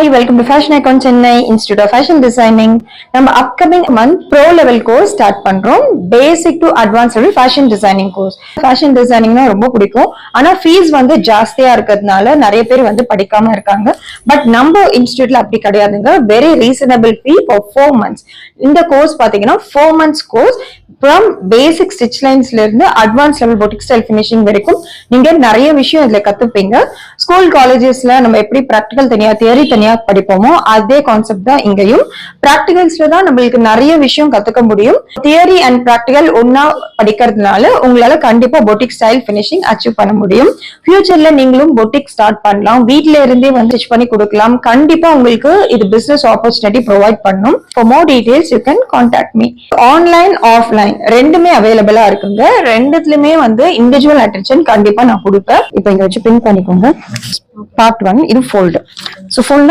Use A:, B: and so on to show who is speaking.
A: Hi, welcome to Fashion Icon Chennai, Institute of Fashion Designing. நம்ம upcoming month pro level course start பண்றோம். Basic to advanced level fashion designing course. Fashion designing னா ரொம்ப பிடிக்கும். ஆனா fees வந்து ஜாஸ்தியா இருக்கிறதுனால நிறைய பேர் வந்து படிக்காம இருக்காங்க. பட் நம்ம இன்ஸ்டிடியூட்ல அப்படி கிடையாதுங்க. Very reasonable fee for 4 months. இந்த கோர்ஸ் பாத்தீங்கன்னா 4 months course from basic stitch linesல இருந்து advanced level boutique style finishing வரைக்கும் நீங்க நிறைய விஷயம் இதுல கத்துப்பீங்க. ஸ்கூல் காலேஜஸ்ல நம்ம எப்படி பிராக்டிகல் தனியா தியரி தனியா படிப்போமோ அதே கான்செப்ட் தான் இங்கேயும். பிராக்டிகல்ஸ்ல தான் நம்மளுக்கு நிறைய விஷயம் கத்துக்க முடியும். தியரி அண்ட் பிராக்டிகல் ஒன்னா படிக்கிறதுனால உங்களால கண்டிப்பா பொட்டிக் ஸ்டைல் பினிஷிங் அச்சீவ் பண்ண முடியும். ஃபியூச்சர்ல நீங்களும் பொட்டிக் ஸ்டார்ட் பண்ணலாம். வீட்ல இருந்தே வந்து ஸ்டிச் பண்ணி கொடுக்கலாம். கண்டிப்பா உங்களுக்கு இது பிசினஸ் ஆப்பர்ச்சுனிட்டி ப்ரொவைட் பண்ணும். For more details you can contact me. Online offline ரெண்டுமே அவைலபிளா இருக்குங்க. ரெண்டுத்துலயுமே வந்து இண்டிவிஜுவல் அட்டென்ஷன் கண்டிப்பா நான் கொடுப்பேன். இப்போ இங்க வச்சு பின் பண்ணிக்கோங்க. பார்ட் 1 இது ஃபோல்டு. So fold